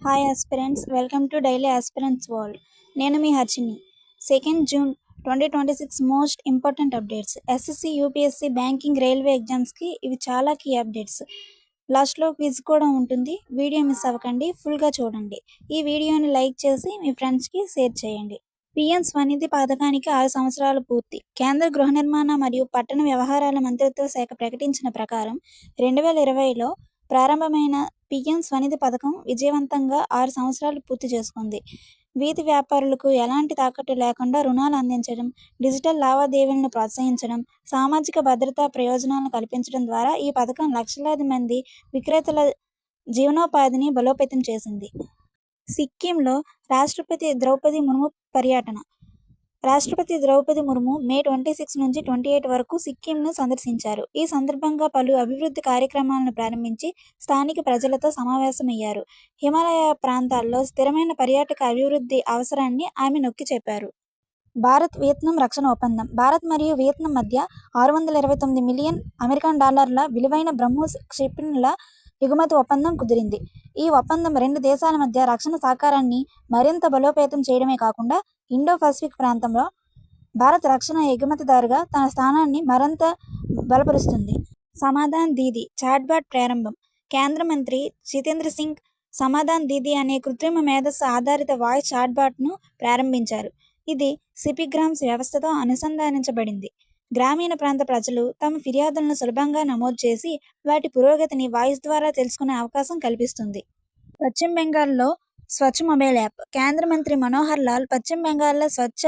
Hi aspirants, welcome to daily aspirants world. నేను మీ Harshini. 2nd June 2026 most important updates. SSC, UPSC, banking, railway ఎగ్జామ్స్కి ఇవి చాలా key updates. లాస్ట్లో క్విజ్ కూడా ఉంటుంది. వీడియో మిస్ అవ్వకండి, ఫుల్గా చూడండి. ఈ వీడియోని లైక్ చేసి మీ ఫ్రెండ్స్కి షేర్ చేయండి. పీఎం స్వనిధి పథకానికి 6 సంవత్సరాలు పూర్తి. కేంద్ర గృహ నిర్మాణ మరియు పట్టణ వ్యవహారాల మంత్రిత్వ శాఖ ప్రకటించిన ప్రకారం 2020లో ప్రారంభమైన పీఎం స్వనిధి పథకం విజయవంతంగా 6 సంవత్సరాలు పూర్తి చేసుకుంది. వీధి వ్యాపారులకు ఎలాంటి తాకట్టు లేకుండా రుణాలు అందించడం, డిజిటల్ లావాదేవీలను ప్రోత్సహించడం, సామాజిక భద్రతా ప్రయోజనాలను కల్పించడం ద్వారా ఈ పథకం లక్షలాది మంది విక్రేతల జీవనోపాధిని బలోపేతం చేసింది. సిక్కింలో రాష్ట్రపతి ద్రౌపది ముర్ము పర్యటన. రాష్ట్రపతి ద్రౌపది ముర్ము మే 26 నుంచి 28 వరకు సిక్కింను సందర్శించారు. ఈ సందర్భంగా పలు అభివృద్ధి కార్యక్రమాలను ప్రారంభించి స్థానిక ప్రజలతో సమావేశమయ్యారు. హిమాలయ ప్రాంతాల్లో స్థిరమైన పర్యాటక అభివృద్ధి అవసరాన్ని ఆమె నొక్కి చెప్పారు. భారత్ వియత్నాం రక్షణ ఒప్పందం. భారత్ మరియు వియత్నాం మధ్య $629 మిలియన్ విలువైన బ్రహ్మోస్ క్షిపణుల ఎగుమతి ఒప్పందం కుదిరింది. ఈ ఒప్పందం రెండు దేశాల మధ్య రక్షణ సహకారాన్ని మరింత బలోపేతం చేయడమే కాకుండా ఇండో-పసిఫిక్ ప్రాంతంలో భారత్ రక్షణ ఎగుమతిదారుగా తన స్థానాన్ని మరింత బలపరుస్తుంది. సమాధాన్ దీదీ చాట్బాట్ ప్రారంభం. కేంద్ర మంత్రి జితేంద్ర సింగ్ సమాధాన్ దీదీ అనే కృత్రిమ మేధస్సు ఆధారిత వాయిస్ చాట్బాట్ను ప్రారంభించారు. ఇది సిపిగ్రామ్స్ వ్యవస్థతో అనుసంధానించబడింది. గ్రామీణ ప్రాంత ప్రజలు తమ ఫిర్యాదులను సులభంగా నమోదు చేసి వాటి పురోగతిని వాయిస్ ద్వారా తెలుసుకునే అవకాశం కల్పిస్తుంది. పశ్చిమ బెంగాల్లో స్వచ్ఛ మొబైల్ యాప్. కేంద్ర మంత్రి మనోహర్ లాల్ పశ్చిమ బెంగాల్లో స్వచ్ఛ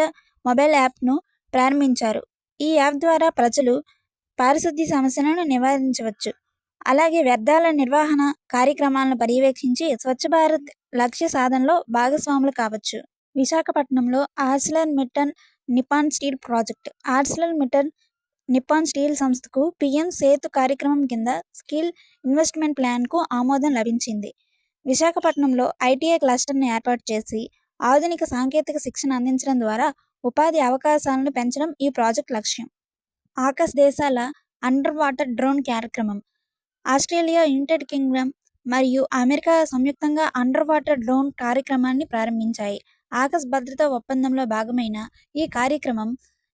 మొబైల్ యాప్ను ప్రారంభించారు. ఈ యాప్ ద్వారా ప్రజలు పారిశుద్ధ్య సమస్యలను నివారించవచ్చు. అలాగే వ్యర్థాల నిర్వహణ కార్యక్రమాలను పర్యవేక్షించి స్వచ్ఛ భారత్ లక్ష్య సాధనలో భాగస్వాములు కావచ్చు. విశాఖపట్నంలో Arcelor Mittal Nippon steel project. Arcelor Mittal Nippon steel సంస్థకు పీఎం సేతు కార్యక్రమం కింద స్కిల్ ఇన్వెస్ట్మెంట్ ప్లాన్కు ఆమోదం లభించింది. విశాఖపట్నంలో ఐటీఐ క్లస్టర్ను ఏర్పాటు చేసి ఆధునిక సాంకేతిక శిక్షణ అందించడం ద్వారా ఉపాధి అవకాశాలను పెంచడం ఈ ప్రాజెక్టు లక్ష్యం. ఆకాశ్ దేశాల అండర్ వాటర్ డ్రోన్ కార్యక్రమం. ఆస్ట్రేలియా, యునైటెడ్ కింగ్డమ్ మరియు అమెరికా సంయుక్తంగా అండర్ వాటర్ డ్రోన్ కార్యక్రమాన్ని ప్రారంభించాయి. ఆకాశ్ భద్రతా ఒప్పందంలో భాగమైన ఈ కార్యక్రమం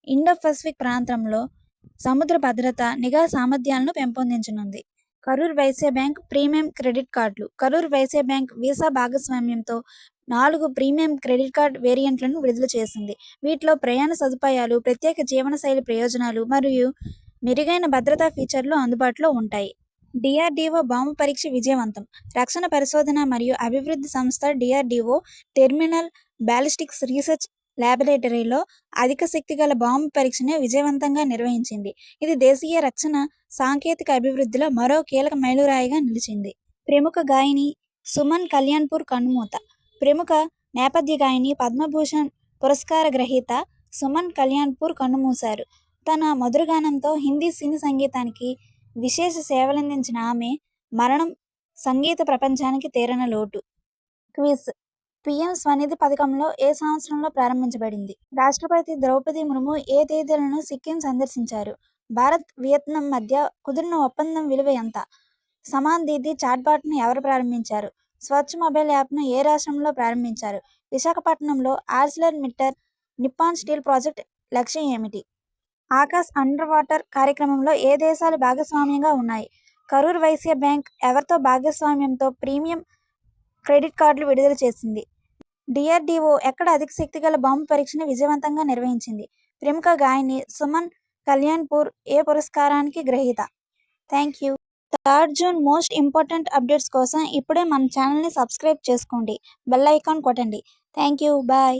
ఇండో-పసిఫిక్ ప్రాంతంలో సముద్ర భద్రత, నిఘా సామర్థ్యాలను పెంపొందించనుంది. Karur Vysya bank premium credit కార్డులు. కరూర్ వైశ్య బ్యాంక్ వీసా భాగస్వామ్యంతో 4 ప్రీమియం క్రెడిట్ కార్డ్ వేరియంట్లను విడుదల చేసింది. వీటిలో ప్రయాణ సదుపాయాలు, ప్రత్యేక జీవనశైలి ప్రయోజనాలు మరియు మెరుగైన భద్రతా ఫీచర్లు అందుబాటులో ఉంటాయి. డిఆర్డీఓ బాంబు పరీక్ష విజయవంతం. రక్షణ పరిశోధన మరియు అభివృద్ధి సంస్థ డిఆర్డీఓ టెర్మినల్ బ్యాలిస్టిక్స్ రీసెర్చ్ ల్యాబొరేటరీలో అధిక శక్తి గల బాంబు పరీక్షను విజయవంతంగా నిర్వహించింది. ఇది దేశీయ రక్షణ సాంకేతిక అభివృద్ధిలో మరో కీలక మైలురాయిగా నిలిచింది. ప్రముఖ గాయని సుమన్ కల్యాణ్పూర్ కన్నుమూత. ప్రముఖ నేపథ్య గాయని, పద్మభూషణ్ పురస్కార గ్రహీత సుమన్ కల్యాణ్పూర్ కన్నుమూశారు. తన మధురగానంతో హిందీ సినీ సంగీతానికి విశేష సేవలందించిన ఆమె మరణం సంగీత ప్రపంచానికి తీరని లోటు. క్విజ్. పీఎం స్వనిధి పథకంలో ఏ సంవత్సరంలో ప్రారంభించబడింది? రాష్ట్రపతి ద్రౌపది ముర్ము ఏ తేదీలను సిక్కిం సందర్శించారు? భారత్ వియత్నాం మధ్య కుదిరిన ఒప్పందం విలువ ఎంత? సమాన్ దీదీ చాట్బాట్ను ఎవరు ప్రారంభించారు? స్వచ్ఛ మొబైల్ యాప్ను ఏ రాష్ట్రంలో ప్రారంభించారు? విశాఖపట్నంలో Arcelor Mittal Nippon steel project లక్ష్యం ఏమిటి? ఆకాశ్ అండర్ వాటర్ కార్యక్రమంలో ఏ దేశాలు భాగస్వామ్యంగా ఉన్నాయి? కరూర్ వైశ్య బ్యాంక్ ఎవరితో భాగస్వామ్యంతో ప్రీమియం క్రెడిట్ కార్డులు విడుదల చేసింది? డిఆర్డీఓ ఎక్కడ అధిక శక్తి గల బాంబు పరీక్షను విజయవంతంగా నిర్వహించింది? ప్రముఖ గాయని సుమన్ కల్యాణ్పూర్ ఏ పురస్కారానికి గ్రహీత? Thank you. 3rd June most important updates కోసం ఇప్పుడే మన ఛానల్ని సబ్స్క్రైబ్ చేసుకోండి. బెల్ ఐకాన్ కొట్టండి. Thank you. బాయ్.